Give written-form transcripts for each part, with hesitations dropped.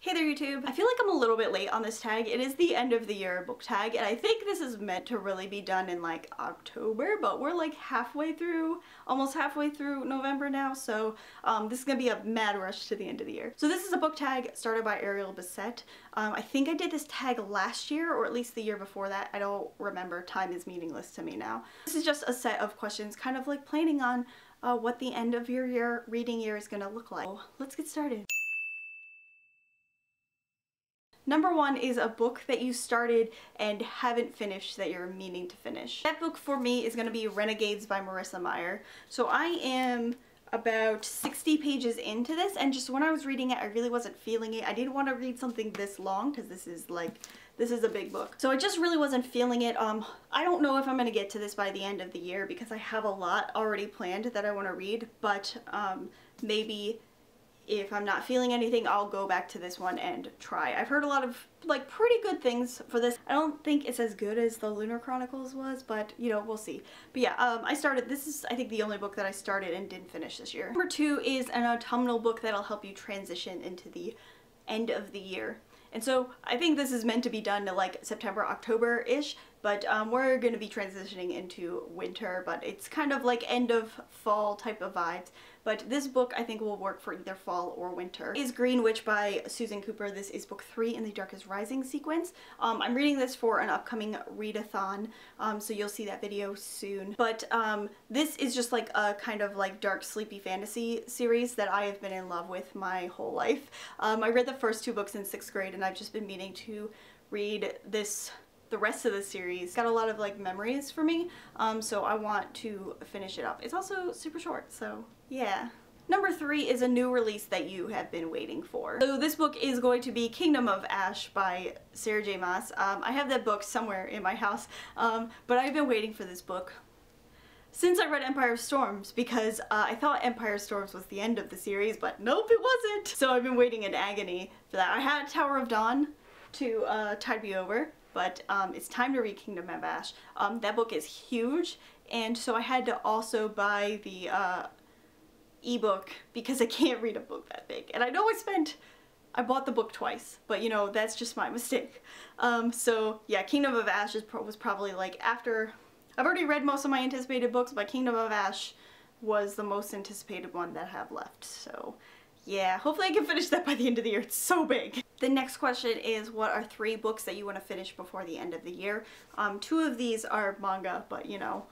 Hey there YouTube! I feel like I'm a little bit late on this tag. It is the end of the year book tag and I think this is meant to really be done in like October, but we're like halfway through, almost halfway through November now, so this is gonna be a mad rush to the end of the year. So this is a book tag started by Ariel Bissett. I think I did this tag last year or at least the year before that. I don't remember. Time is meaningless to me now. This is just a set of questions kind of like planning on what the end of your reading year is gonna look like. So let's get started. Number one is a book that you started and haven't finished that you're meaning to finish. That book for me is going to be Renegades by Marissa Meyer. So I am about 60 pages into this, and just when I was reading it I really wasn't feeling it. I didn't want to read something this long because this is a big book. So I just really wasn't feeling it. I don't know if I'm going to get to this by the end of the year because I have a lot already planned that I want to read, but maybe if I'm not feeling anything, I'll go back to this one and try. I've heard a lot of like pretty good things for this. I don't think it's as good as the Lunar Chronicles was, but you know, we'll see. But yeah, this is I think the only book that I started and didn't finish this year. Number two is an autumnal book that'll help you transition into the end of the year. And so I think this is meant to be done to like September, October-ish, but we're going to be transitioning into winter, but it's kind of like end of fall type of vibes. But this book I think will work for either fall or winter. Is Green Witch by Susan Cooper. This is book 3 in the Darkest Rising sequence. I'm reading this for an upcoming readathon, so you'll see that video soon. But this is just like a kind of like dark sleepy fantasy series that I have been in love with my whole life. I read the first 2 books in 6th grade and I've just been meaning to read the rest of the series. Got a lot of like memories for me, so I want to finish it up. It's also super short, so yeah. Number 3 is a new release that you have been waiting for. So this book is going to be Kingdom of Ash by Sarah J Maas. I have that book somewhere in my house, but I've been waiting for this book since I read Empire of Storms, because I thought Empire of Storms was the end of the series, but nope, it wasn't. So I've been waiting in agony for that. I had Tower of Dawn to tide me over, but it's time to read Kingdom of Ash. That book is huge, and so I had to also buy the ebook because I can't read a book that big. And I know I bought the book twice, but you know, that's just my mistake. So yeah, Kingdom of Ash was probably like after I've already read most of my anticipated books, but Kingdom of Ash was the most anticipated one that I have left. So yeah, hopefully I can finish that by the end of the year. It's so big. The next question is, what are 3 books that you want to finish before the end of the year? 2 of these are manga, but you know,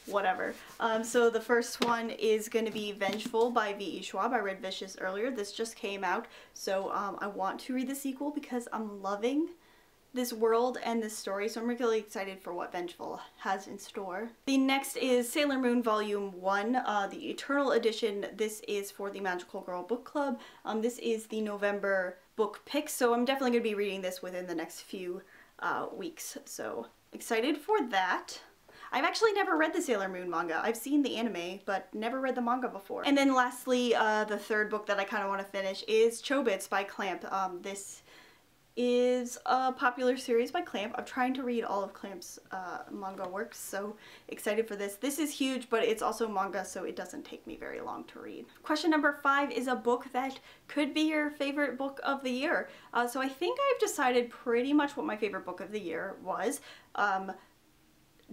whatever. So the first one is going to be Vengeful by V.E. Schwab. I read Vicious earlier. This just came out, so I want to read the sequel because I'm loving this world and this story, so I'm really excited for what Vengeful has in store. The next is Sailor Moon Volume 1, the Eternal Edition. This is for the Magical Girl Book Club. This is the November book pick, so I'm definitely going to be reading this within the next few weeks, so excited for that. I've actually never read the Sailor Moon manga. I've seen the anime, but never read the manga before. And then lastly, the third book that I kind of want to finish is Chobits by Clamp. This is a popular series by Clamp. I'm trying to read all of Clamp's manga works, so excited for this. This is huge, but it's also manga, so it doesn't take me very long to read. Question number 5 is a book that could be your favorite book of the year. So I think I've decided pretty much what my favorite book of the year was.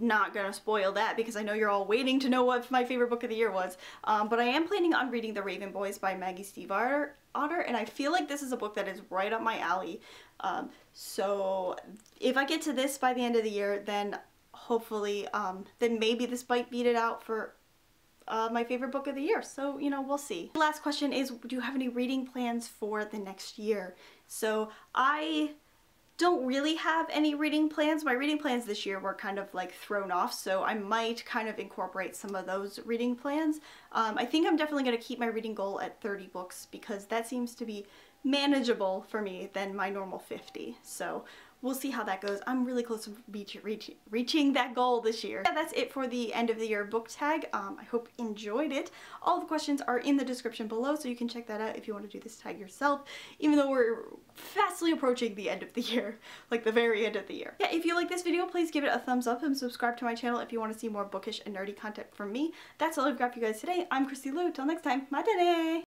Not gonna spoil that because I know you're all waiting to know what my favorite book of the year was, but I am planning on reading The Raven Boys by Maggie Stiefvater, and I feel like this is a book that is right up my alley. So if I get to this by the end of the year, then hopefully then maybe this might beat it out for my favorite book of the year, so you know, we'll see. The last question is, do you have any reading plans for the next year? So I don't really have any reading plans. My reading plans this year were kind of like thrown off, so I might kind of incorporate some of those reading plans. I think I'm definitely going to keep my reading goal at 30 books because that seems to be manageable for me than my normal 50. So we'll see how that goes. I'm really close to reaching that goal this year. Yeah, that's it for the end of the year book tag. I hope you enjoyed it. All the questions are in the description below, so you can check that out if you want to do this tag yourself, even though we're fastly approaching the end of the year, like the very end of the year. Yeah, if you like this video, please give it a thumbs up and subscribe to my channel if you want to see more bookish and nerdy content from me. That's all I've got for you guys today. I'm Christy Lou. Till next time, matane!